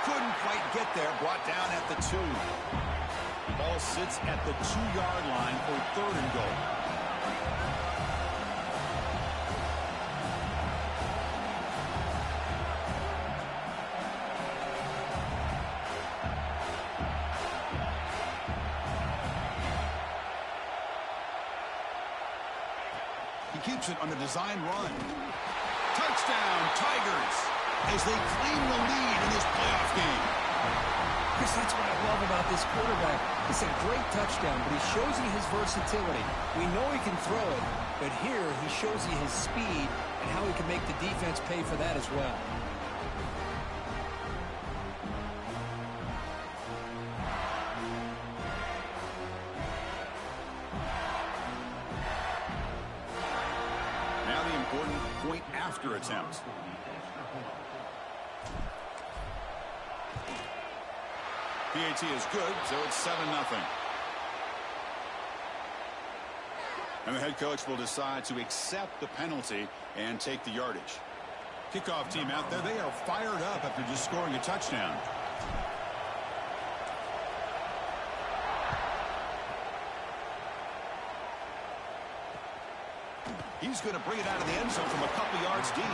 Couldn't quite get there. Brought down at the 2. Ball sits at the 2-yard line for 3rd and goal. He keeps it on a design run. Touchdown, Tigers, as they claim the lead in this playoff game. Chris, that's what I love about this quarterback. It's a great touchdown, but he shows you his versatility. We know he can throw it, but here he shows you his speed and how he can make the defense pay for that as well. Now the important point after attempt. PAT is good, so it's 7-0. And the head coach will decide to accept the penalty and take the yardage. Kickoff team out there, they are fired up after just scoring a touchdown. He's going to bring it out of the end zone from a couple yards deep.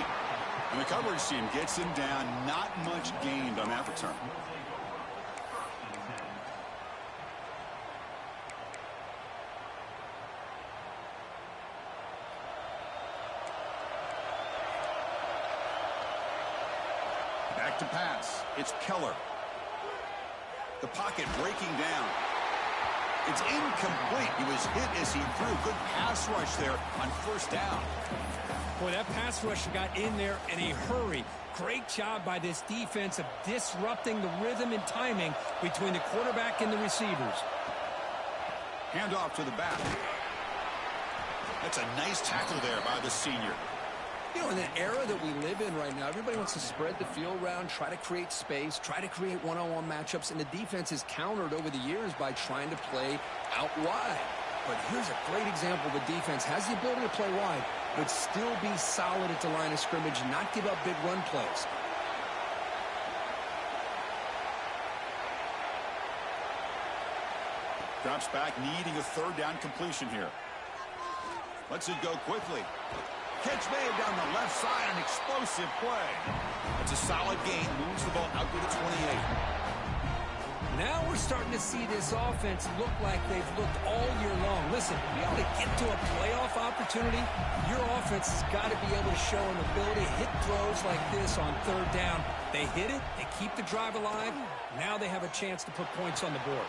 And the coverage team gets him down. Not much gained on that return. Back to pass. It's Keller. The pocket breaking down. It's incomplete. He was hit as he threw. Good pass rush there on 1st down. Boy, that pass rush got in there in a hurry. Great job by this defense of disrupting the rhythm and timing between the quarterback and the receivers. Handoff to the back. That's a nice tackle there by the senior. You know, in the era that we live in right now, everybody wants to spread the field around, try to create space, try to create one-on-one matchups, and the defense is countered over the years by trying to play out wide. But here's a great example. The defense has the ability to play wide, but still be solid at the line of scrimmage, not give up big run plays. Drops back, needing a 3rd down completion here. Lets it go quickly. Catch made down the left side, an explosive play. It's a solid gain, moves the ball out to the 28. Now we're starting to see this offense look like they've looked all year long. Listen, to be able to get to a playoff opportunity, your offense has got to be able to show an ability to hit throws like this on 3rd down. They hit it, they keep the drive alive. Now they have a chance to put points on the board.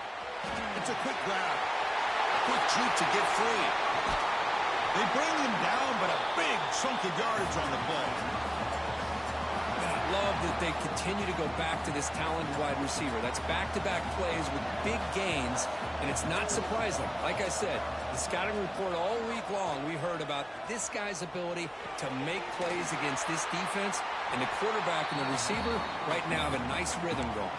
It's a quick grab. Quick juke to get free. They bring him down, but a big chunk of yardage on the play. And I love that they continue to go back to this talented wide receiver. That's back-to-back plays with big gains, and it's not surprising. Like I said, the scouting report all week long, we heard about this guy's ability to make plays against this defense, and the quarterback and the receiver right now have a nice rhythm going.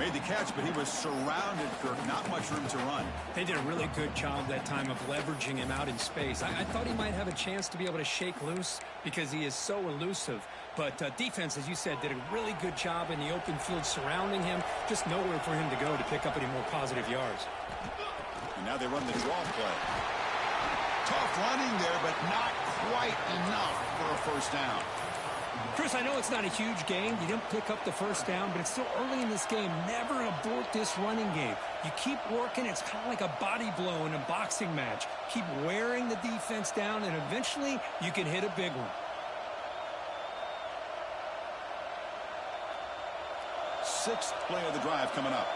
Made the catch, but he was surrounded, Kirk. Not much room to run. They did a really good job that time of leveraging him out in space. I thought he might have a chance to be able to shake loose because he is so elusive. But defense, as you said, did a really good job in the open field surrounding him. Just nowhere for him to go to pick up any more positive yards. And now they run the draw play. Tough running there, but not quite enough for a 1st down. Chris, I know it's not a huge gain. You didn't pick up the 1st down, but it's still early in this game. Never abort this running game. You keep working. It's kind of like a body blow in a boxing match. Keep wearing the defense down, and eventually you can hit a big one. 6th play of the drive coming up.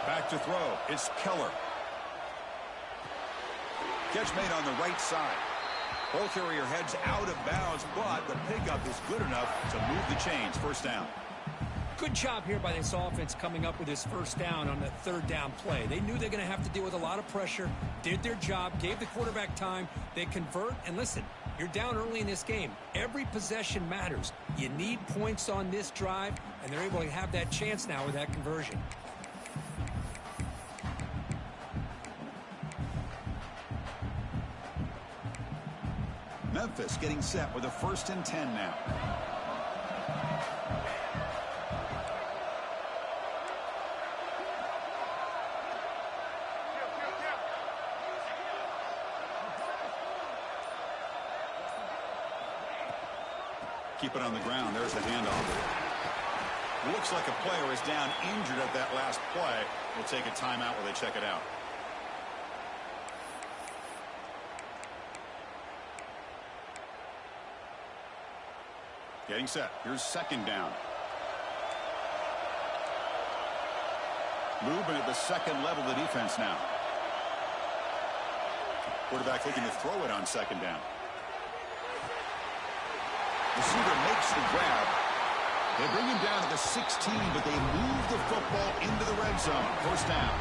Back to throw. It's Keller. Catch made on the right side. Ball carrier heads out of bounds, but the pickup is good enough to move the chains. 1st down. Good job here by this offense coming up with this 1st down on the 3rd down play. They knew they're going to have to deal with a lot of pressure, did their job, gave the quarterback time. They convert, and listen, you're down early in this game. Every possession matters. You need points on this drive, and they're able to have that chance now with that conversion. Memphis getting set with a 1st and 10 now. Keep it on the ground. There's the handoff. Looks like a player is down injured at that last play. We'll take a timeout while they check it out. Getting set. Here's 2nd down. Moving at the 2nd level of the defense now. Quarterback looking to throw it on 2nd down. Receiver makes the grab. They bring him down to the 16, but they move the football into the red zone. 1st down.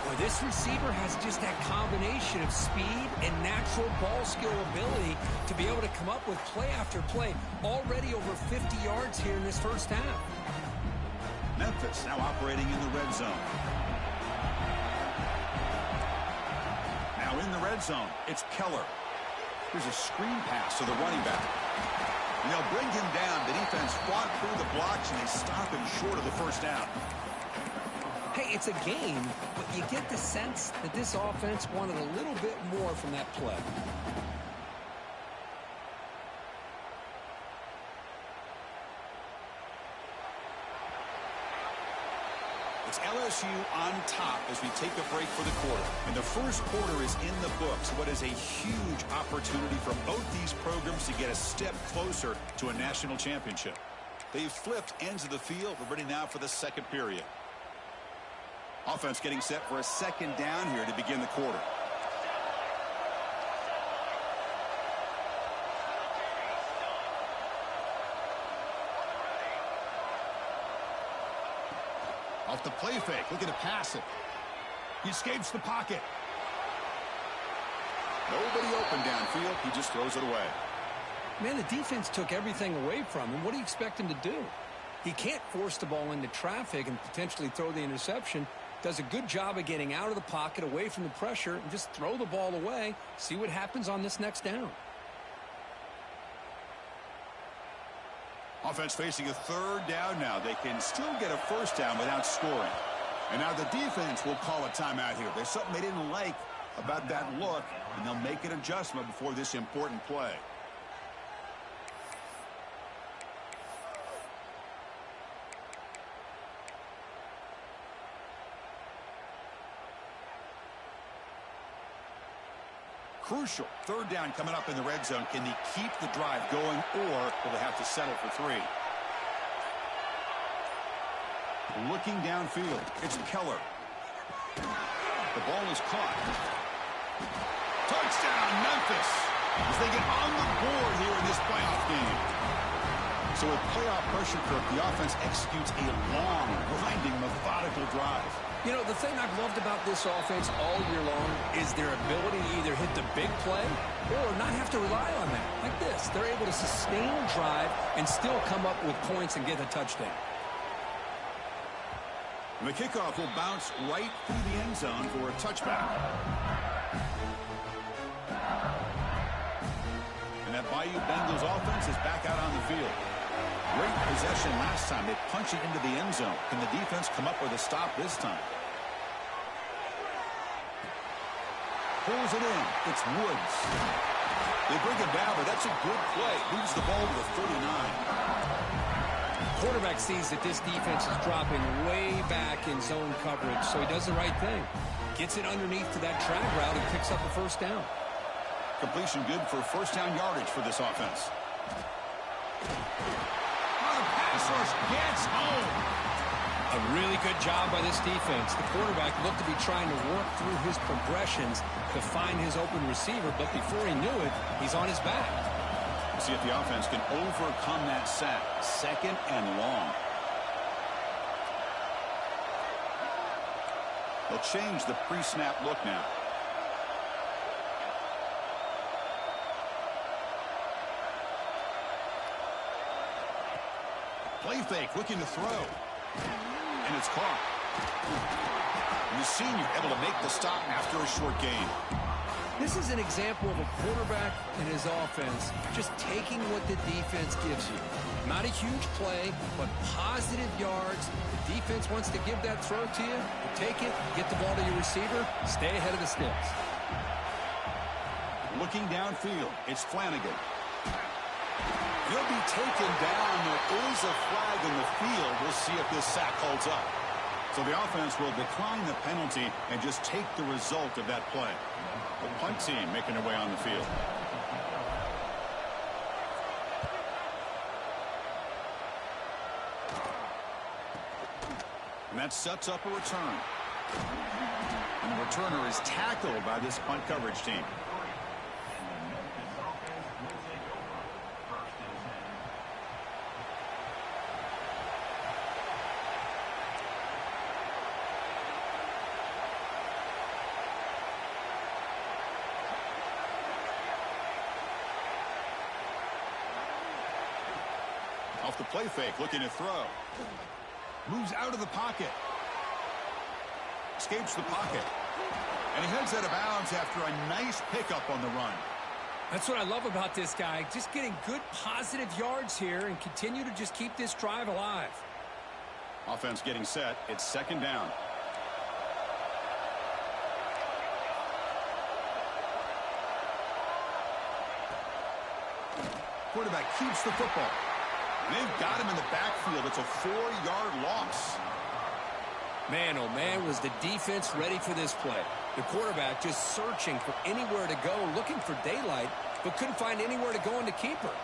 Well, this receiver has just that combination of speed and natural ball skill ability to be able to come up with play after play. Already over 50 yards here in this 1st half. Memphis now operating in the red zone. Now in the red zone, it's Keller. Here's a screen pass to the running back. And they'll bring him down. The defense fought through the blocks, and they stop him short of the 1st down. Hey, it's a game, but you get the sense that this offense wanted a little bit more from that play. It's LSU on top as we take a break for the quarter. And the 1st quarter is in the books. What is a huge opportunity for both these programs to get a step closer to a national championship. They've flipped ends of the field. We're ready now for the 2nd period. Offense getting set for a 2nd down here to begin the quarter. Off the play fake, looking to pass it. He escapes the pocket. Nobody open downfield. He just throws it away. Man, the defense took everything away from him. What do you expect him to do? He can't force the ball into traffic and potentially throw the interception. Does a good job of getting out of the pocket, away from the pressure, and just throw the ball away. See what happens on this next down. Offense facing a 3rd down now. They can still get a 1st down without scoring. And now the defense will call a timeout here. There's something they didn't like about that look, and they'll make an adjustment before this important play. Crucial 3rd down coming up in the red zone. Can they keep the drive going, or will they have to settle for 3? Looking downfield, it's Keller. The ball is caught. Touchdown, Memphis, as they get on the board here in this playoff game. So with playoff pressure, Kirk, the offense executes a long, grinding, methodical drive. You know, the thing I've loved about this offense all year long is their ability to either hit the big play or not have to rely on that. Like this, they're able to sustain a drive and still come up with points and get a touchdown. And the kickoff will bounce right through the end zone for a touchback. And that Bayou Bengals offense is back out on the field. Great possession last time. They punch it into the end zone. Can the defense come up with a stop this time? Pulls it in. It's Woods. They bring him down, but that's a good play. Moves the ball to the 39. Quarterback sees that this defense is dropping way back in zone coverage, so he does the right thing. Gets it underneath to that drag route and picks up a 1st down. Completion good for 1st down yardage for this offense. Gets home. A really good job by this defense. The quarterback looked to be trying to work through his progressions to find his open receiver, but before he knew it, he's on his back. We'll see if the offense can overcome that sack. 2nd and long. They'll change the pre-snap look now. Play fake, looking to throw. And it's caught. And the senior able to make the stop after a short gain. This is an example of a quarterback and his offense just taking what the defense gives you. Not a huge play, but positive yards. The defense wants to give that throw to you. You take it, get the ball to your receiver, stay ahead of the sticks. Looking downfield, it's Flanagan. He'll be taken down. There is a flag in the field. We'll see if this sack holds up. So the offense will decline the penalty and just take the result of that play. The punt team making their way on the field. And that sets up a return. And the returner is tackled by this punt coverage team. Off the play fake, looking to throw. Moves out of the pocket. Escapes the pocket. And he heads out of bounds after a nice pickup on the run. That's what I love about this guy. Just getting good positive yards here and continue to just keep this drive alive. Offense getting set. It's second down. Quarterback keeps the football. They've got him in the backfield. It's a 4-yard loss. Man, oh man, was the defense ready for this play. The quarterback just searching for anywhere to go, looking for daylight, but couldn't find anywhere to go in the keeper.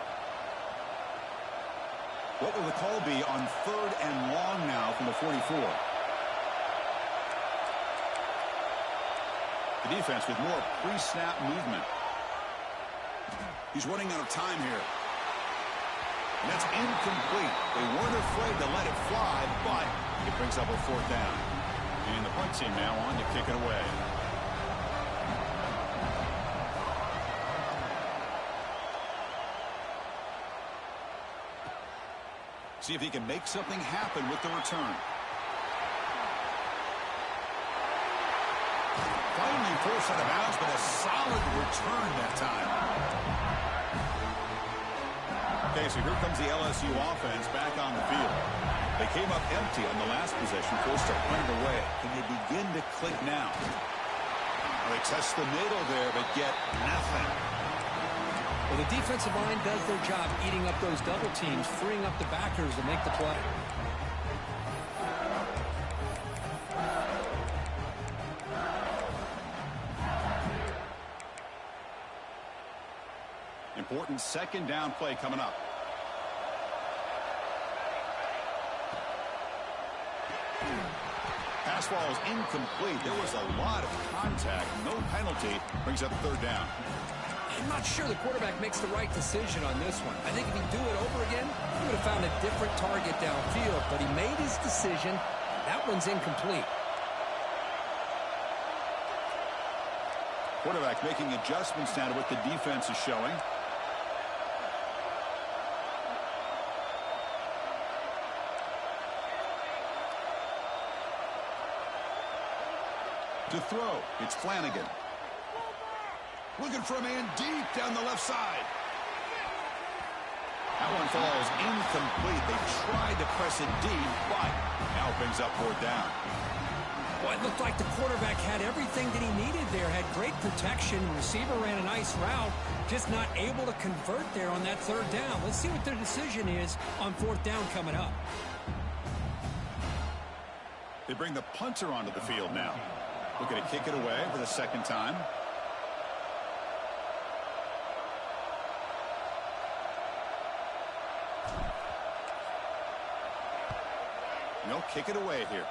What will the call be on 3rd and long now from the 44? The defense with more pre-snap movement. He's running out of time here. And that's incomplete. They weren't afraid to let it fly, but it brings up a 4th down. And the punt team now on to kick it away. See if he can make something happen with the return. Finally forced out of bounds, but a solid return that time. Okay, so here comes the LSU offense back on the field. They came up empty on the last possession, forced to punt it away. Can they begin to click now? They test the middle there, but get nothing. Well, the defensive line does their job eating up those double teams, freeing up the backers to make the play. Important second down play coming up. Pass ball is incomplete. There was a lot of contact. No penalty. Brings up 3rd down. I'm not sure the quarterback makes the right decision on this one. I think if he'd do it over again, he would have found a different target downfield. But he made his decision. That one's incomplete. Quarterback making adjustments now to what the defense is showing. To throw, it's Flanagan. Looking for a man deep down the left side. That one falls incomplete. They tried to press it deep, but now it brings up 4th down. Well, it looked like the quarterback had everything that he needed there. Had great protection. Receiver ran a nice route. Just not able to convert there on that 3rd down. Let's see what their decision is on 4th down coming up. They bring the punter onto the field now. Looking to kick it away for the 2nd time. And they'll kick it away here.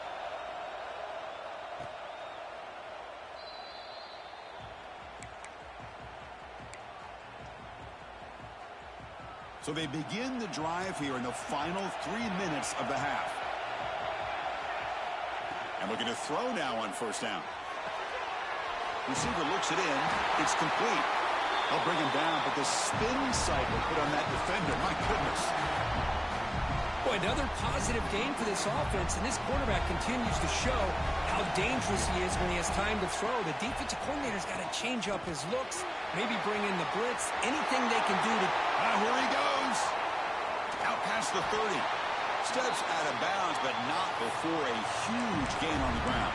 So they begin the drive here in the final 3 minutes of the half. And looking to throw now on 1st down. Receiver looks it in. It's complete. They'll bring him down, but the spin cycle put on that defender, my goodness. Boy, another positive game for this offense, and this quarterback continues to show how dangerous he is when he has time to throw. The defensive coordinator's got to change up his looks, maybe bring in the blitz, anything they can do to... Here he goes. Out past the 30. Steps out of bounds, but not before a huge gain on the ground.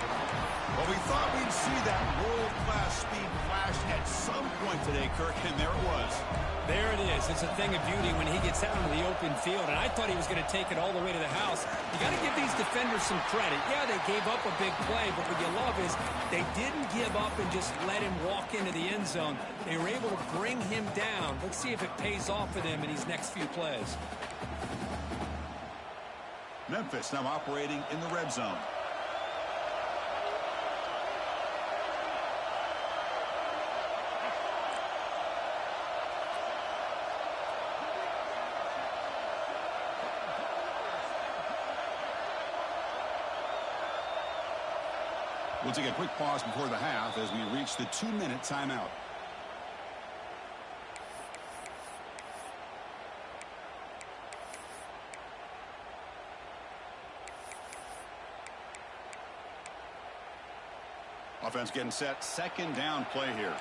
Well, we thought we'd see that world-class speed flash at some point today, Kirk, and there it was. There it is. It's a thing of beauty when he gets out into the open field, and I thought he was going to take it all the way to the house. You got to give these defenders some credit. Yeah, they gave up a big play, but what you love is they didn't give up and just let him walk into the end zone. They were able to bring him down. Let's see if it pays off for them in these next few plays. Memphis now operating in the red zone. We'll take a quick pause before the half as we reach the 2-minute timeout. Offense getting set. Second down play here.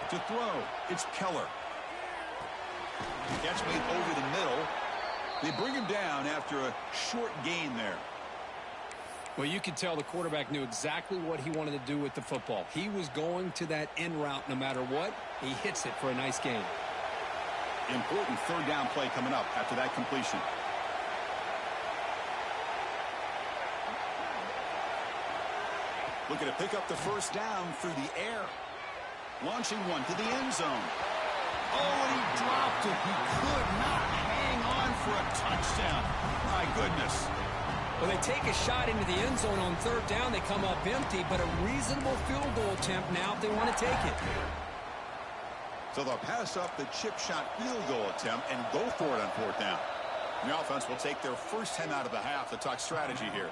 To throw, it's Keller. Catch made over the middle. They bring him down after a short gain there. Well, you could tell the quarterback knew exactly what he wanted to do with the football. He was going to that in route no matter what. He hits it for a nice gain. Important third down play coming up after that completion. Looking to pick up the first down through the air. Launching one to the end zone. Oh, and he dropped it. He could not hang on for a touchdown. My goodness. Well, they take a shot into the end zone on third down. They come up empty, but a reasonable field goal attempt now if they want to take it. So they'll pass up the chip shot field goal attempt and go for it on fourth down. The offense will take their first 10 out of the half to talk strategy here.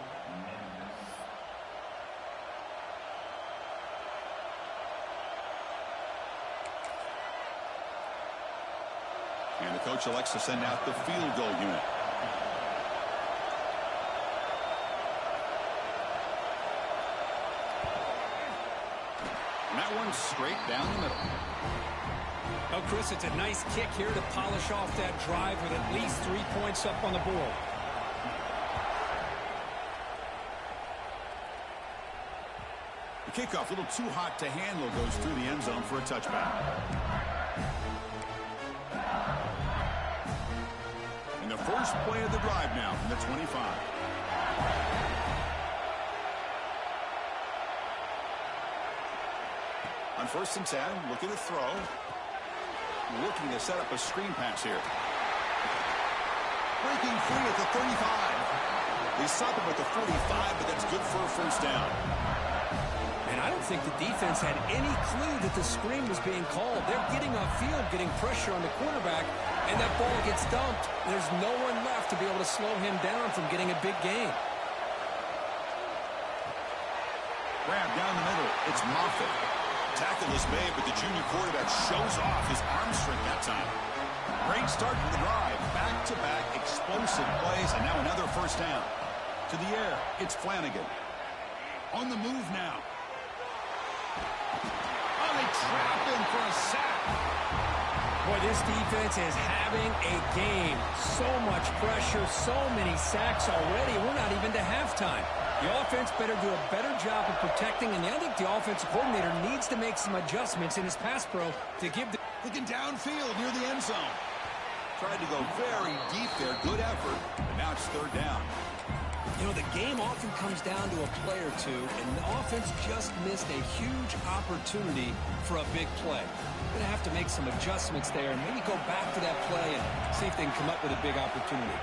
And the coach elects to send out the field goal unit. And that one's straight down the middle. Oh, Chris, it's a nice kick here to polish off that drive with at least 3 points up on the board. The kickoff, a little too hot to handle, goes through the end zone for a touchback. And the first play of the drive now from the 25. On 1st and 10, looking to throw. Looking to set up a screen pass here. Breaking free at the 35. They stop him at the 45, but that's good for a first down. And I don't think the defense had any clue that the screen was being called. They're getting upfield, getting pressure on the quarterback, and that ball gets dumped. There's no one left to be able to slow him down from getting a big gain. Grab down the middle. It's Memphis. Tackle is made, but the junior quarterback shows off his arm strength that time. Great start to the drive. Back-to-back explosive plays, and now another first down. To the air, it's Flanagan. On the move now. Oh, they trap him for a sack. Boy, this defense is having a game. So much pressure, so many sacks already. We're not even to halftime. The offense better do a better job of protecting, and I think the offensive coordinator needs to make some adjustments in his pass pro to give the... Looking downfield near the end zone. Tried to go very deep there. Good effort, but now it's third down. You know, the game often comes down to a play or two, and the offense just missed a huge opportunity for a big play. Going to have to make some adjustments there and maybe go back to that play and see if they can come up with a big opportunity.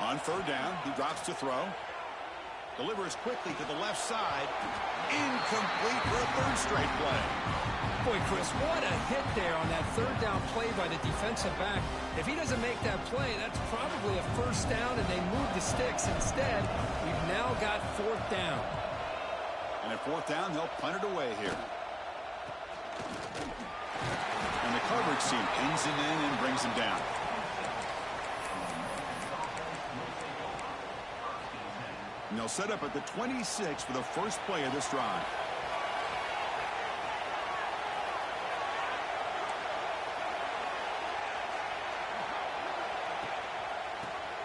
On third down, he drops to throw. Delivers quickly to the left side. Incomplete for a third straight play. Boy, Chris, what a hit there on that third down play by the defensive back. If he doesn't make that play, that's probably a first down, and they move the sticks. Instead, we've now got fourth down. And at fourth down, they'll punt it away here. And the coverage team pins him in and brings him down. And they'll set up at the 26 for the first play of this drive.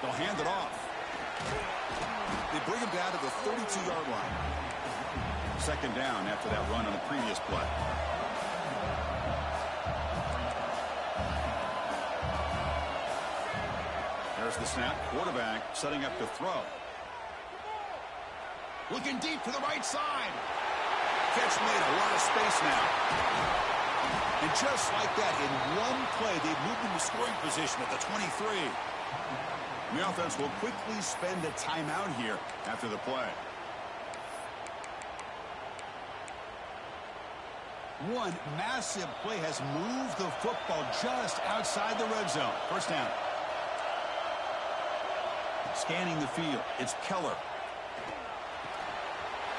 They'll hand it off. They bring him down to the 32-yard line. Second down after that run on the previous play. There's the snap. Quarterback setting up to throw. Looking deep to the right side. Catch made, a lot of space now. And just like that, in one play, they've moved into scoring position at the 23. The offense will quickly spend a timeout here after the play. One massive play has moved the football just outside the red zone. First down. Scanning the field. It's Keller.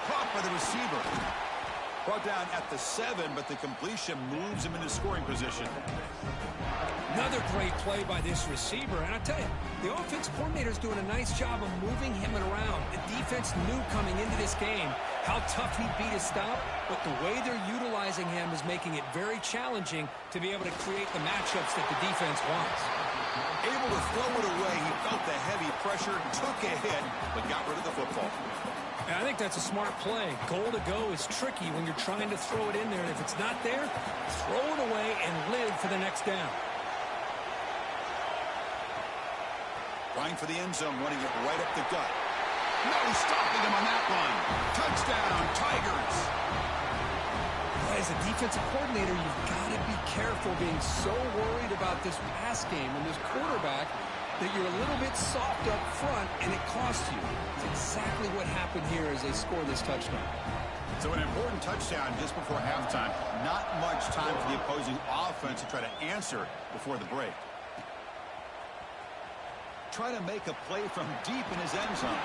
Caught by the receiver. Brought down at the 7, but the completion moves him into scoring position. Another great play by this receiver. And I tell you, the offense coordinator is doing a nice job of moving him around. The defense knew coming into this game how tough he'd be to stop, but the way they're utilizing him is making it very challenging to be able to create the matchups that the defense wants. Able to throw it away. He felt the heavy pressure, took a hit, but got rid of the football. And I think that's a smart play. Goal to go is tricky when you're trying to throw it in there. And if it's not there, throw it away and live for the next down. Trying for the end zone, running it right up the gut. No stopping him on that one. Touchdown, Tigers. As a defensive coordinator, you've got to be careful being so worried about this pass game and this quarterback that you're a little bit soft up front and it costs you. It's exactly what happened here as they score this touchdown. So an important touchdown just before halftime. Not much time for the opposing offense to try to answer before the break. Try to make a play from deep in his end zone.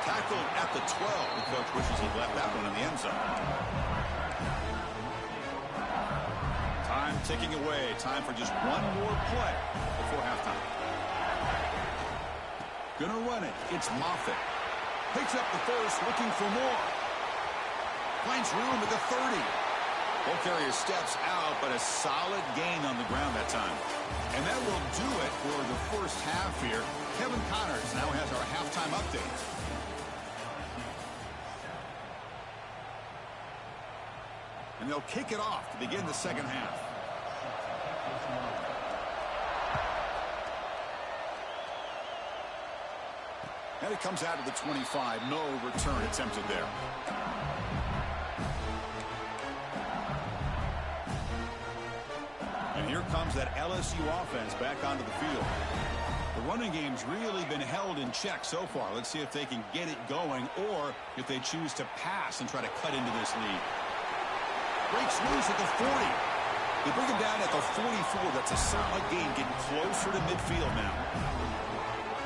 Tackled at the 12. The coach wishes he left that one in the end zone. Time ticking away. Time for just one more play before halftime. Gonna run it. It's Moffitt. Picks up the first, looking for more. Finds room at the 30. Ball carrier steps out, but a solid gain on the ground that time. And that will do it for the first half here. Kevin Connors now has our halftime update. And they'll kick it off to begin the second half. And it comes out of the 25. No return attempted there. And here comes that LSU offense back onto the field. The running game's really been held in check so far. Let's see if they can get it going or if they choose to pass and try to cut into this lead. Breaks loose at the 40. They bring him down at the 44. That's a solid gain, getting closer to midfield now.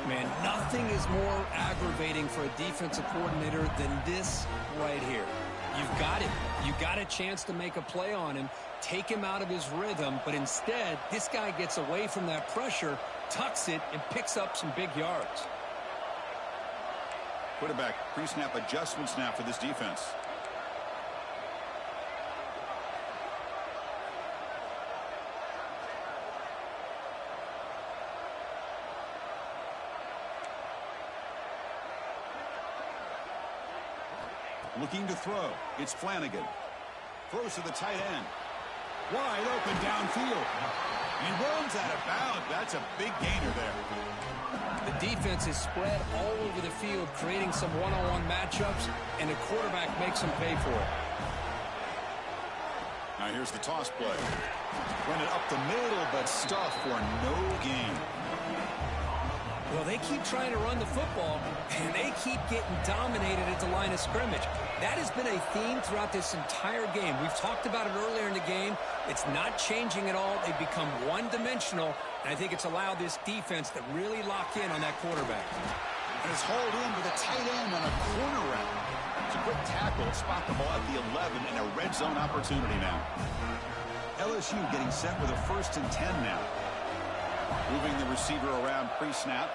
Man, nothing is more aggravating for a defensive coordinator than this right here. You've got him. You got a chance to make a play on him, take him out of his rhythm, but instead, this guy gets away from that pressure, tucks it, and picks up some big yards. Quarterback pre-snap adjustments now for this defense. Looking to throw. It's Flanagan. Throws to the tight end. Wide open downfield. He runs out of bounds. That's a big gainer there. The defense is spread all over the field, creating some one-on-one matchups, and the quarterback makes them pay for it. Now here's the toss play. Run it up the middle, but stuffed for no gain. Well, they keep trying to run the football, and they keep getting dominated at the line of scrimmage. That has been a theme throughout this entire game. We've talked about it earlier in the game. It's not changing at all. They've become one-dimensional, and I think it's allowed this defense to really lock in on that quarterback. And it's hauled in with a tight end on a corner route. It's a quick tackle, spot the ball at the 11, and a red zone opportunity now. LSU getting set with a 1st and 10 now. Moving the receiver around pre-snap.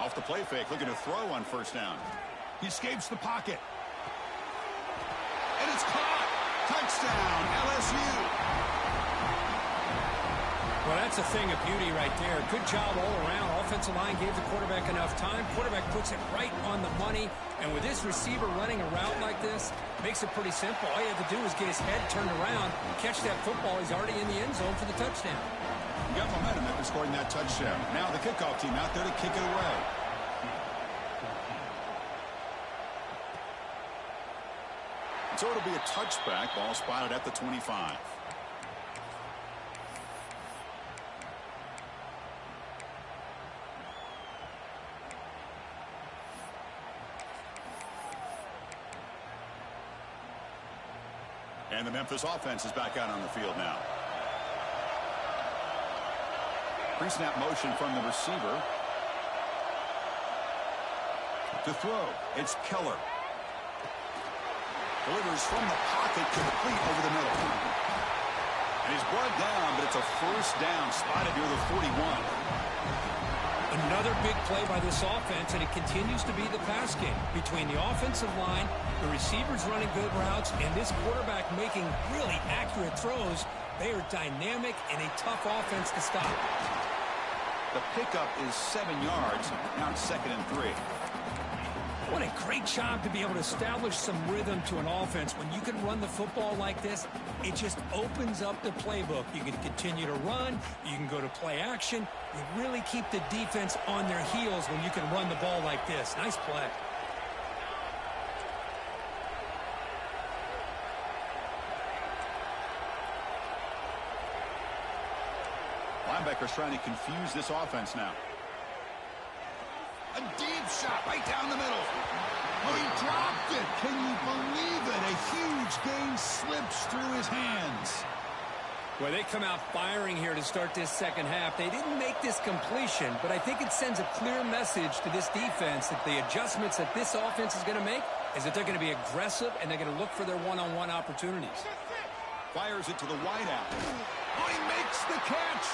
Off the play fake, looking to throw on 1st down. He escapes the pocket. And it's caught. Touchdown, LSU. Well, that's a thing of beauty right there. Good job all around. Offensive line gave the quarterback enough time. Quarterback puts it right on the money. And with this receiver running a route like this, makes it pretty simple. All you have to do is get his head turned around, catch that football. He's already in the end zone for the touchdown. You got momentum after scoring that touchdown. Now the kickoff team out there to kick it away. So it'll be a touchback. Ball spotted at the 25. And the Memphis offense is back out on the field now. Pre-snap motion from the receiver. To throw, it's Keller. Delivers from the pocket, complete over the middle. And he's brought down, but it's a 1st down, spotted near the 41. Another big play by this offense, and it continues to be the pass game. Between the offensive line, the receivers running good routes, and this quarterback making really accurate throws, they are dynamic and a tough offense to stop. The pickup is 7 yards. Now it's 2nd and 3. What a great job to be able to establish some rhythm to an offense. When you can run the football like this, it just opens up the playbook. You can continue to run. You can go to play action. You really keep the defense on their heels when you can run the ball like this. Nice play. Linebackers trying to confuse this offense now. A deep shot right down the middle. Oh, he dropped it. Can you believe it? A huge gain slips through his hands. Well, they come out firing here to start this second half. They didn't make this completion, but I think it sends a clear message to this defense that the adjustments that this offense is going to make is that they're going to be aggressive and they're going to look for their one-on-one opportunities. Fires it to the wideout. Oh, he makes the catch.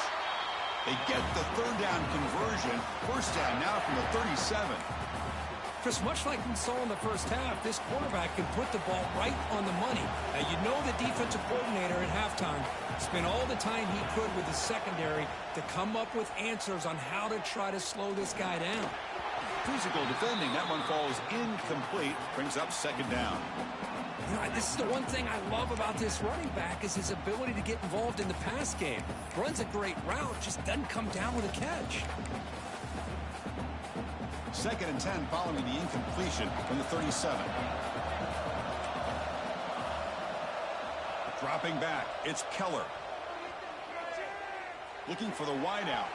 They get the 3rd down conversion. 1st down now from the 37. Chris, much like we saw in the first half, this quarterback can put the ball right on the money. Now, you know the defensive coordinator at halftime spent all the time he could with the secondary to come up with answers on how to try to slow this guy down. Physical defending. That one falls incomplete. Brings up 2nd down. You know, this is the one thing I love about this running back is his ability to get involved in the pass game. Runs a great route, just doesn't come down with a catch. 2nd and 10 following the incompletion from the 37. Dropping back, it's Keller. Looking for the wideout,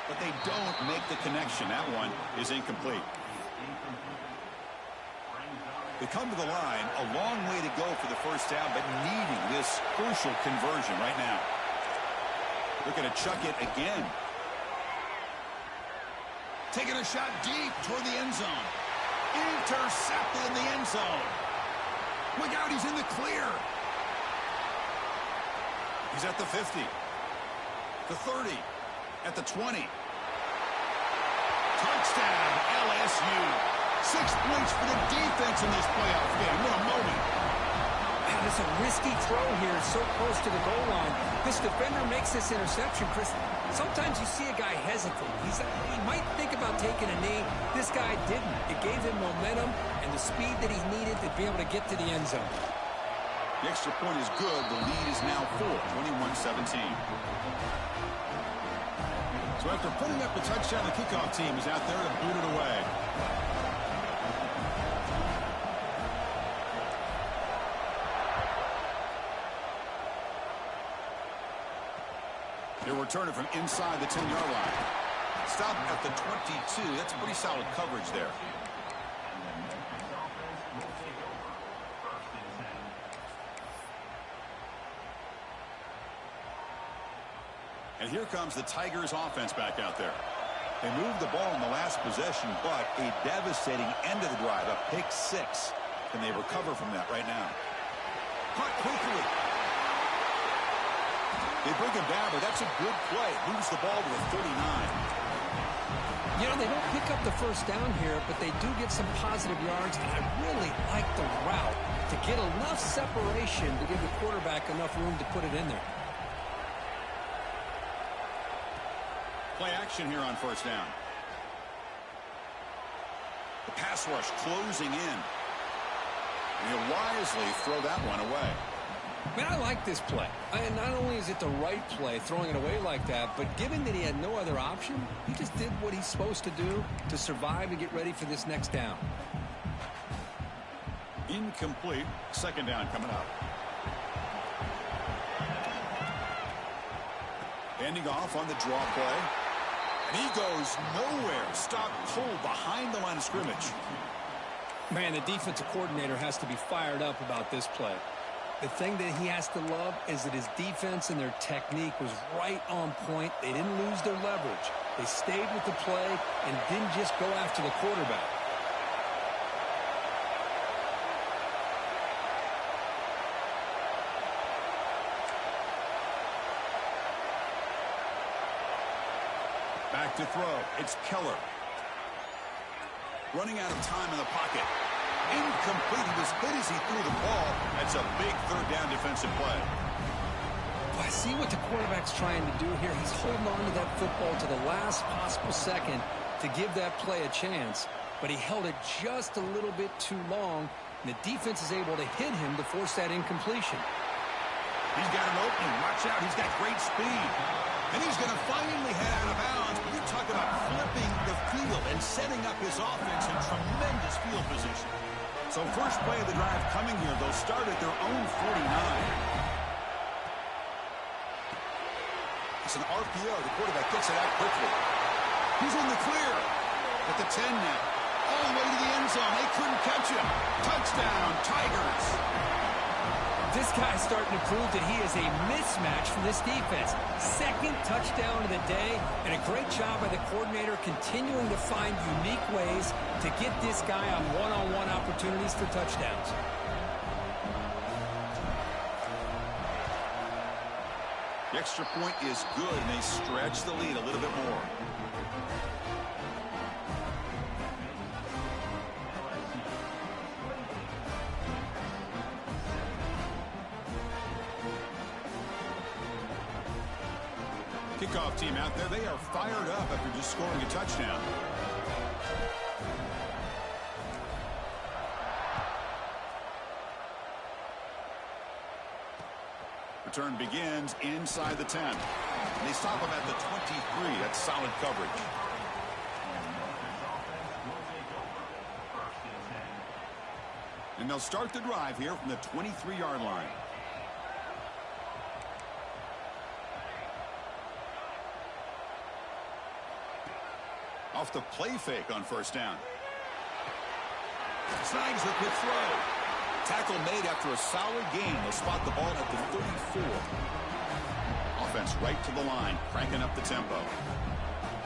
but they don't make the connection. That one is incomplete. They come to the line, a long way to go for the 1st down, but needing this crucial conversion right now. Looking to chuck it again. Taking a shot deep toward the end zone. Intercepted in the end zone. Look out, he's in the clear. He's at the 50. The 30. At the 20. Touchdown, LSU. 6 points for the defense in this playoff game. What a moment. Wow, that's a risky throw here, so close to the goal line. This defender makes this interception, Chris. Sometimes you see a guy hesitate. He might think about taking a knee. This guy didn't. It gave him momentum and the speed that he needed to be able to get to the end zone. The extra point is good. The lead is now 4, 21-17. So after putting up the touchdown, the kickoff team is out there to boot it away. They'll return it from inside the 10-yard line. Stop at the 22. That's pretty solid coverage there. And here comes the Tigers offense back out there. They moved the ball in the last possession, but a devastating end of the drive, a pick six. Can they recover from that right now? Caught quickly. They bring him down, but that's a good play. Moves the ball to the 39. You know, they don't pick up the first down here, but they do get some positive yards, and I really like the route to get enough separation to give the quarterback enough room to put it in there. Play action here on first down. The pass rush closing in. And he'll wisely throw that one away. Man, I like this play. And not only is it the right play, throwing it away like that, but given that he had no other option, he just did what he's supposed to do to survive and get ready for this next down. Incomplete. Second down coming up. Handing off on the draw play. And he goes nowhere. Stop pulled behind the line of scrimmage. Man, the defensive coordinator has to be fired up about this play. The thing that he has to love is that his defense and their technique was right on point. They didn't lose their leverage. They stayed with the play and didn't just go after the quarterback. Back to throw. It's Keller. Running out of time in the pocket. Incomplete. He was hit as he threw the ball. That's a big third down defensive play. Well, I see what the quarterback's trying to do here. He's holding on to that football to the last possible second to give that play a chance. But he held it just a little bit too long, and the defense is able to hit him to force that incompletion. He's got an opening. Watch out. He's got great speed. And he's going to finally head out of bounds. But you're talking about flipping the field and setting up his offense in tremendous field position. So first play of the drive coming here. They'll start at their own 49. It's an RPO. The quarterback gets it out quickly. He's in the clear. At the 10 now. All the way to the end zone. They couldn't catch him. Touchdown, Tigers. This guy's starting to prove that he is a mismatch for this defense. Second touchdown of the day, and a great job by the coordinator continuing to find unique ways to get this guy on one-on-one opportunities for touchdowns. The extra point is good, and they stretch the lead a little bit more. Kickoff team out there, they are fired up after just scoring a touchdown. Return begins inside the 10. And they stop him at the 23. That's solid coverage. And they'll start the drive here from the 23-yard line. Off the play fake on first down. Snags the quick throw. Tackle made after a solid gain. They'll spot the ball at the 34. Offense right to the line, cranking up the tempo.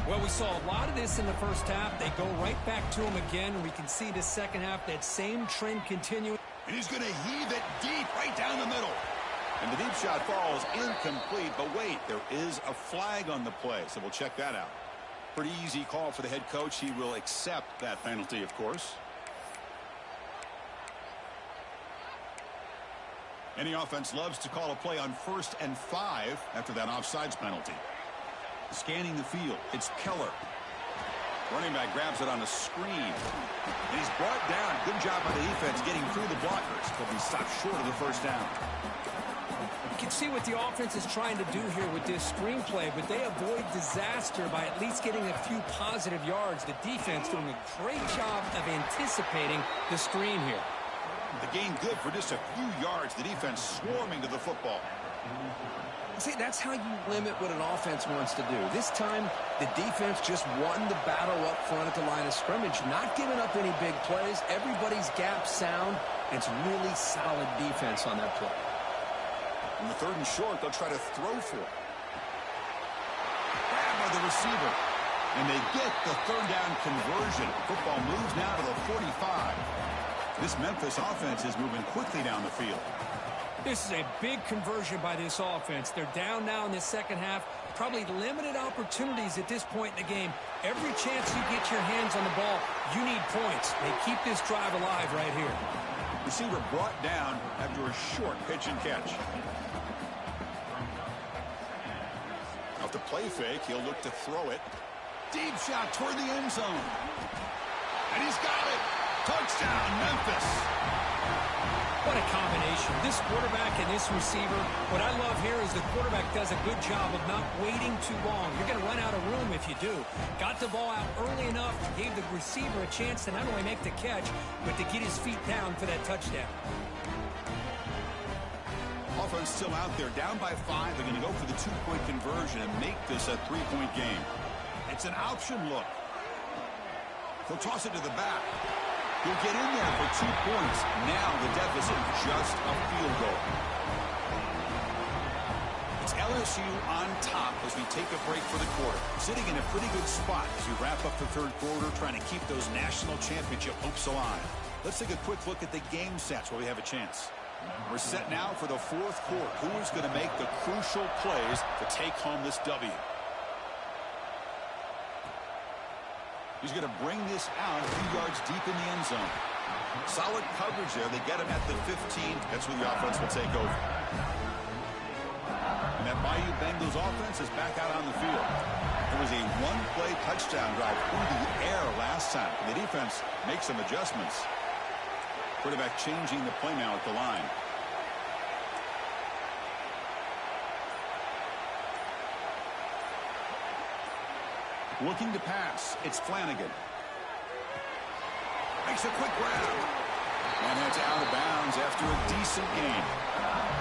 Well, we saw a lot of this in the first half. They go right back to him again, and we can see the second half, that same trend continuing. And he's going to heave it deep right down the middle. And the deep shot falls incomplete. But wait, there is a flag on the play, so we'll check that out. Pretty easy call for the head coach. He will accept that penalty, of course. Any offense loves to call a play on 1st and 5 after that offsides penalty. Scanning the field, it's Keller. Running back grabs it on a screen. And he's brought down. Good job by the defense getting through the blockers, but he stopped short of the first down. You can see what the offense is trying to do here with this screenplay, but they avoid disaster by at least getting a few positive yards. The defense doing a great job of anticipating the screen here. The gain good for just a few yards. The defense swarming to the football. See, that's how you limit what an offense wants to do. This time, the defense just won the battle up front at the line of scrimmage, not giving up any big plays. Everybody's gap sound. It's really solid defense on that play. On the 3rd and short, they'll try to throw for it. Grab by the receiver. And they get the third down conversion. Football moves now to the 45. This Memphis offense is moving quickly down the field. This is a big conversion by this offense. They're down now in the second half. Probably limited opportunities at this point in the game. Every chance you get your hands on the ball, you need points. They keep this drive alive right here. Receiver brought down after a short pitch and catch. Off the play fake, he'll look to throw it. Deep shot toward the end zone. And he's got it. Touchdown, Memphis. What a combination. This quarterback and this receiver. What I love here is the quarterback does a good job of not waiting too long. You're going to run out of room if you do. Got the ball out early enough, gave the receiver a chance to not only make the catch, but to get his feet down for that touchdown. Offense still out there, down by 5. They're going to go for the 2-point conversion and make this a 3-point game. It's an option look. He'll toss it to the back. He'll get in there for 2 points. Now the deficit just a field goal. It's LSU on top as we take a break for the quarter. Sitting in a pretty good spot as we wrap up the third quarter, trying to keep those national championship hopes alive. Let's take a quick look at the game sets where we have a chance. We're set now for the fourth quarter. Who is going to make the crucial plays to take home this W? He's going to bring this out a few yards deep in the end zone. Solid coverage there. They get him at the 15. That's where the offense will take over. And that Bayou Bengals offense is back out on the field. It was a one-play touchdown drive through the air last time. The defense makes some adjustments. Quarterback changing the play now at the line. Looking to pass. It's Flanagan. Makes a quick grab. And that's out of bounds after a decent gain.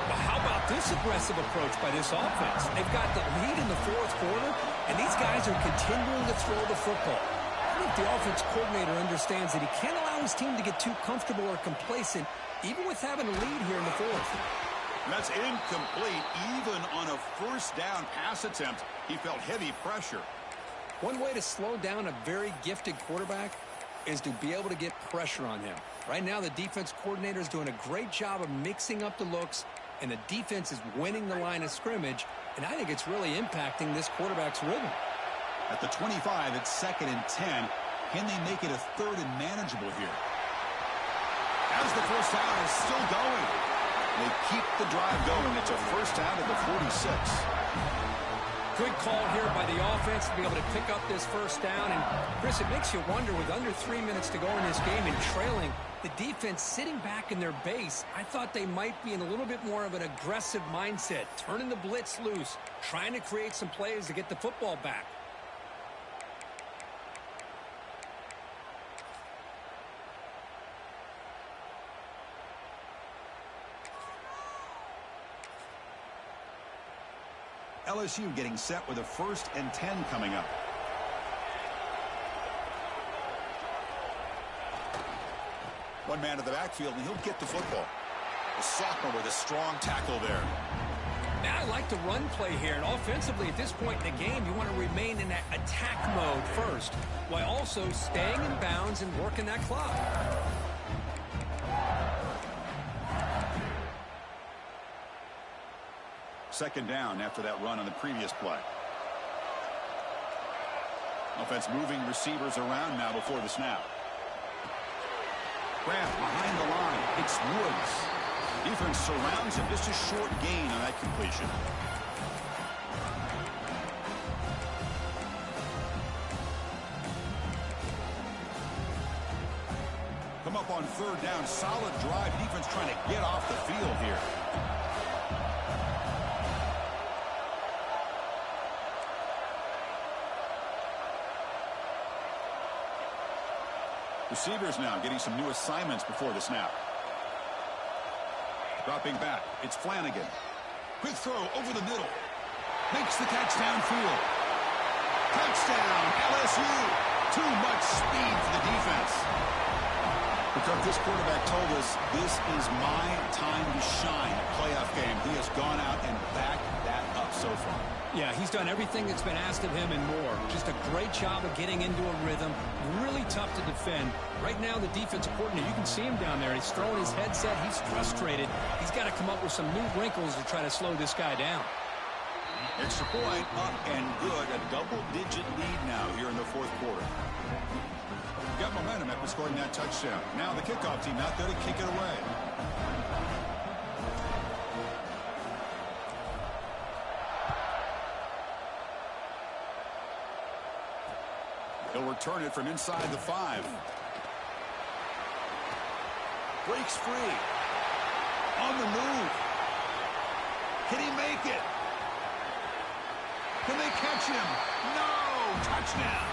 Well, how about this aggressive approach by this offense? They've got the lead in the fourth quarter, and these guys are continuing to throw the football. I think the offense coordinator understands that he can't allow his team to get too comfortable or complacent, even with having a lead here in the fourth. That's incomplete. Even on a first down pass attempt, he felt heavy pressure. One way to slow down a very gifted quarterback is to be able to get pressure on him. Right now, the defense coordinator is doing a great job of mixing up the looks, and the defense is winning the line of scrimmage, and I think it's really impacting this quarterback's rhythm. At the 25, it's 2nd and 10. Can they make it a 3rd and manageable here? As the first down is still going. They keep the drive going. It's a first down at the 46. Good call here by the offense to be able to pick up this first down. And, Chris, it makes you wonder, with under 3 minutes to go in this game and trailing, the defense sitting back in their base, I thought they might be in a little bit more of an aggressive mindset, turning the blitz loose, trying to create some plays to get the football back. LSU getting set with a 1st and 10 coming up. One man to the backfield, and he'll get the football. The sophomore with a strong tackle there. Now I like the run play here, and offensively at this point in the game, you want to remain in that attack mode first, while also staying in bounds and working that clock. Second down after that run on the previous play. Offense moving receivers around now before the snap. Grant behind the line. It's Woods. Defense surrounds him. Just a short gain on that completion. Come up on 3rd down. Solid drive. Defense trying to get off the field here. Receivers now getting some new assignments before the snap. Dropping back. It's Flanagan. Quick throw over the middle. Makes the catch downfield. Touchdown, LSU. Too much speed for the defense. Because this quarterback told us this is my time to shine. Playoff game. He has gone out and backed that up so far. Yeah, he's done everything that's been asked of him and more. Just a great job of getting into a rhythm. Really tough to defend. Right now, the defensive coordinator, you can see him down there. He's throwing his headset. He's frustrated. He's got to come up with some new wrinkles to try to slow this guy down. Extra point up and good. A double-digit lead now here in the fourth quarter. Got momentum after scoring that touchdown. Now the kickoff team out there to kick it away. He'll return it from inside the 5. Breaks free. On the move. Can he make it? Can they catch him? No! Touchdown!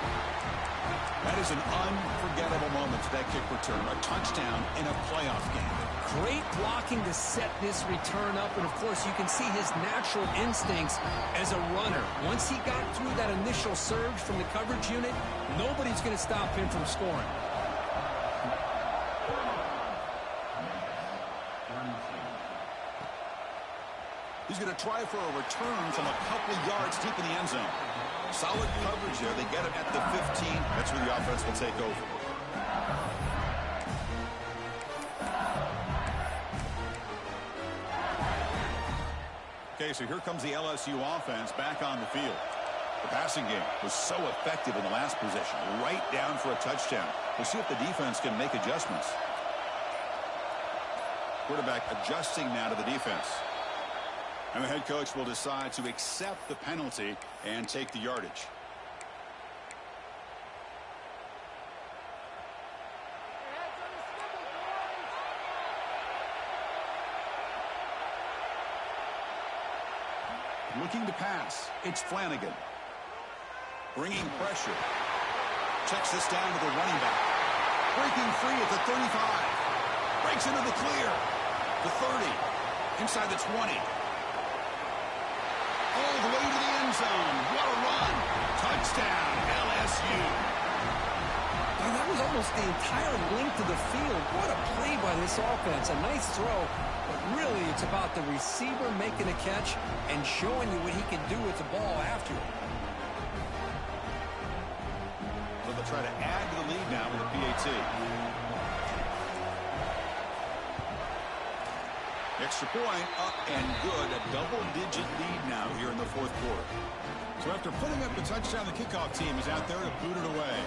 That is an unforgettable moment to that kick return. A touchdown in a playoff game. Great blocking to set this return up. And, of course, you can see his natural instincts as a runner. Once he got through that initial surge from the coverage unit, nobody's going to stop him from scoring. He's going to try for a return from a couple of yards deep in the end zone. Solid coverage there. They get him at the 15. That's where the offense will take over. Okay, so here comes the LSU offense back on the field. The passing game was so effective in the last possession, right down for a touchdown. We'll see if the defense can make adjustments. Quarterback adjusting now to the defense. And the head coach will decide to accept the penalty and take the yardage. Looking to pass. It's Flanagan. Bringing pressure. Checks this down to the running back. Breaking free at the 35. Breaks into the clear. The 30. Inside the 20. All the way to the end zone. What a run. Touchdown, LSU. And that was almost the entire length of the field. What a play by this offense. A nice throw, but really it's about the receiver making a catch and showing you what he can do with the ball after it. So they'll try to add to the lead now with a PAT. Extra point up and good. A double-digit lead now here in the fourth quarter. So after putting up the touchdown, the kickoff team is out there to boot it away.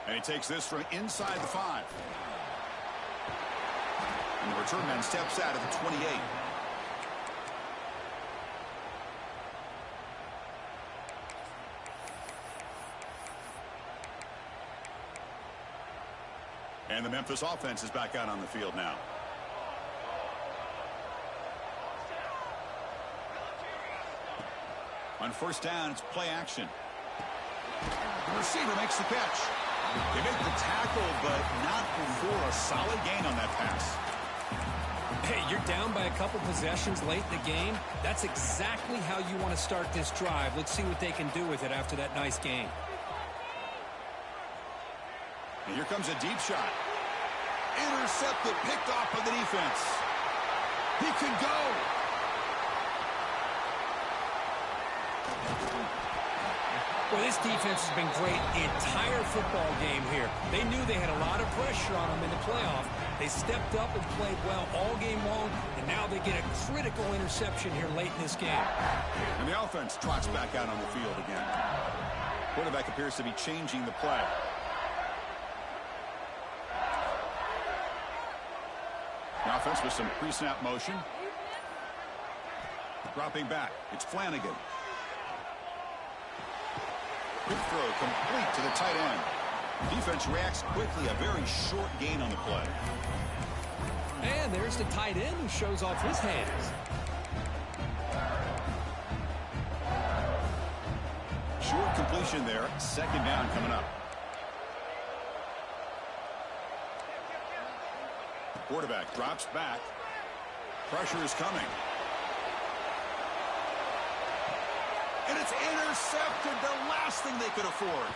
And he takes this from inside the 5. And the return man steps out at the 28. And the Memphis offense is back out on the field now. On first down, it's play action. The receiver makes the catch. They make the tackle, but not before a solid gain on that pass. Hey, you're down by a couple possessions late in the game. That's exactly how you want to start this drive. Let's see what they can do with it after that nice game. And here comes a deep shot. Intercepted, picked off by the defense. He could go. Well, this defense has been great the entire football game here. They knew they had a lot of pressure on them in the playoff. They stepped up and played well all game long, and now they get a critical interception here late in this game. And the offense trots back out on the field again. Quarterback appears to be changing the play. The offense with some pre-snap motion. Dropping back. It's Flanagan. Quick throw complete to the tight end. Defense reacts quickly. A very short gain on the play. And there's the tight end who shows off his hands. Short completion there. Second down coming up. Quarterback drops back. Pressure is coming. And it's intercepted, the last thing they could afford.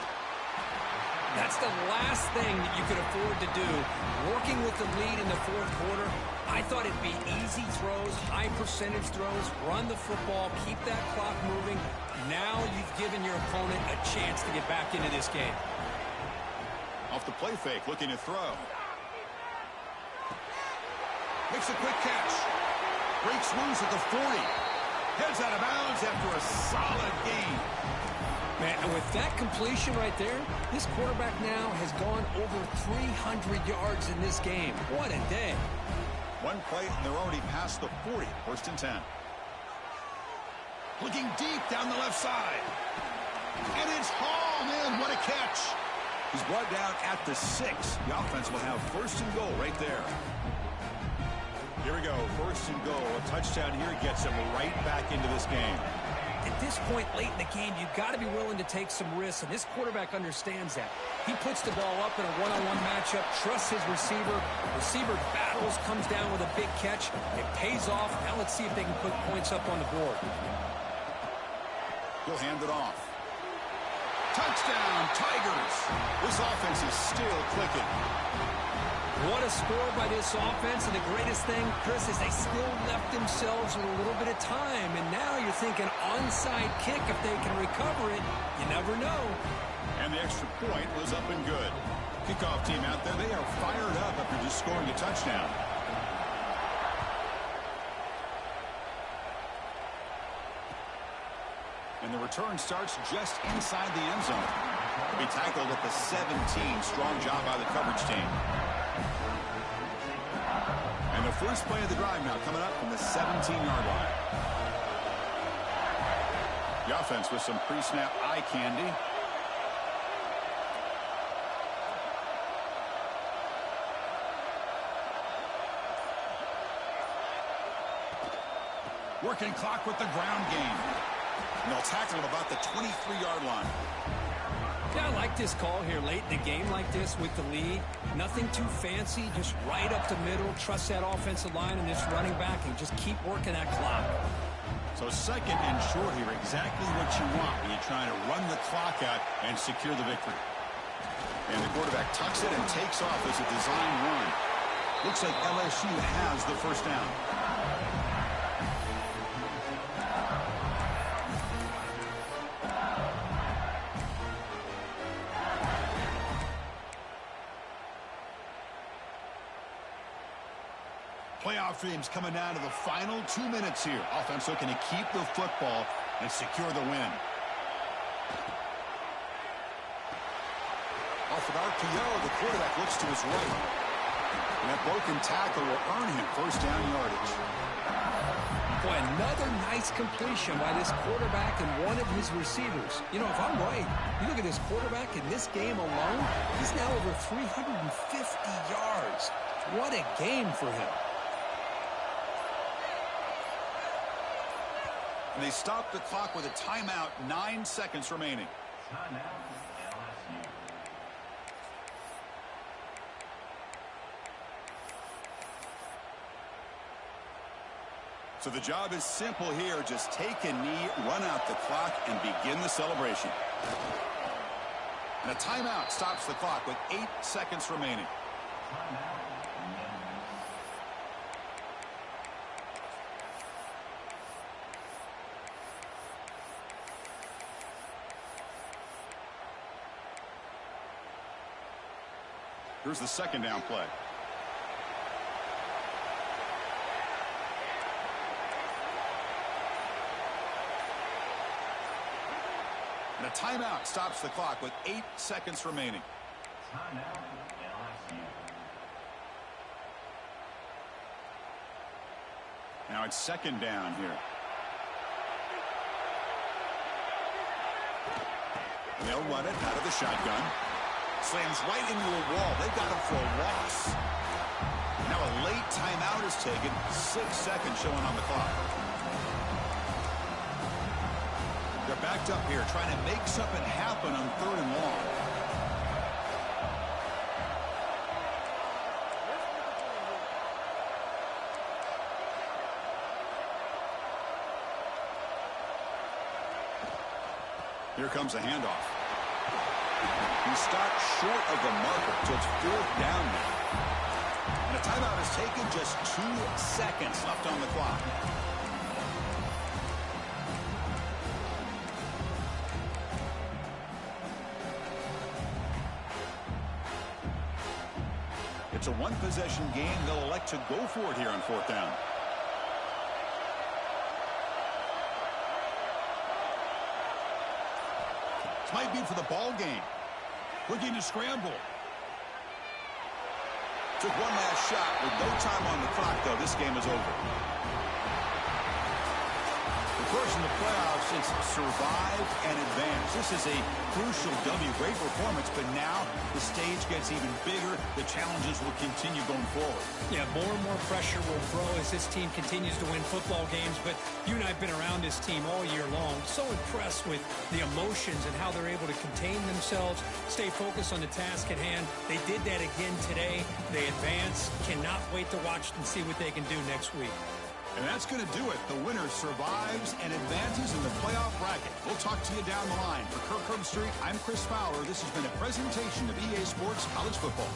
That's the last thing that you could afford to do. Working with the lead in the fourth quarter, I thought it'd be easy throws, high percentage throws, run the football, keep that clock moving. Now you've given your opponent a chance to get back into this game. Off the play fake, looking to throw. Makes a quick catch. Breaks loose at the 40. Heads out of bounds after a solid gain. Man, and with that completion right there, this quarterback now has gone over 300 yards in this game. What a day. One play, and they're already past the 40. First and 10. Looking deep down the left side. And it's hauled in. What a catch. He's brought down at the 6. The offense will have first and goal right there. Here we go. First and goal. A touchdown here gets him right back into this game. At this point late in the game, you've got to be willing to take some risks, and this quarterback understands that. He puts the ball up in a one-on-one matchup, trusts his receiver. Receiver battles, comes down with a big catch. It pays off. Now let's see if they can put points up on the board. He'll hand it off. Touchdown, Tigers. This offense is still clicking. What a score by this offense, and the greatest thing, Chris, is they still left themselves with a little bit of time, and now you're thinking onside kick if they can recover it. You never know. And the extra point was up and good. Kickoff team out there, they are fired up after just scoring a touchdown. And the return starts just inside the end zone. He tackled at the 17. Strong job by the coverage team. And the first play of the drive now coming up from the 17-yard line. The offense with some pre-snap eye candy. Working clock with the ground game. And they'll tackle him about the 23-yard line. Yeah, I like this call here late in the game like this with the lead. Nothing too fancy, just right up the middle. Trust that offensive line and this running back and just keep working that clock. So second and short here, exactly what you want when you're trying to run the clock out and secure the victory. And the quarterback tucks it and takes off as a design run. Looks like LSU has the first down. Playoff dreams coming down to the final 2 minutes here. Offense looking to keep the football and secure the win. Off an RPO, the quarterback looks to his right. And that broken tackle will earn him first down yardage. Boy, another nice completion by this quarterback and one of his receivers. You know, if I'm right, you look at this quarterback in this game alone, he's now over 350 yards. What a game for him. And they stop the clock with a timeout, 9 seconds remaining. So the job is simple here. Just take a knee, run out the clock, and begin the celebration. And a timeout stops the clock with 8 seconds remaining. Here's the second down play. And a timeout stops the clock with 8 seconds remaining. Now it's second down here. And they'll run it out of the shotgun. Slams right into a wall. They got him for a loss. Now a late timeout is taken. 6 seconds showing on the clock. They're backed up here trying to make something happen on third and long. Here comes a handoff. He stopped short of the marker, so it's 4th down now. And a timeout is taken, just 2 seconds left on the clock. It's a one-possession game. They'll elect to go for it here on 4th down. This might be for the ball game. Looking to scramble. Took one last shot with no time on the clock, though. This game is over. The first in the playoffs, it's survive and advance. This is a crucial W. Great performance, but now the stage gets even bigger. The challenges will continue going forward. Yeah, more and more pressure will grow as this team continues to win football games, but you and I have been around this team all year long. So impressed with the emotions and how they're able to contain themselves, stay focused on the task at hand. They did that again today. They advance. Cannot wait to watch and see what they can do next week. And that's going to do it. The winner survives and advances in the playoff bracket. We'll talk to you down the line. For Kirk Herbstreit, I'm Chris Fowler. This has been a presentation of EA Sports College Football.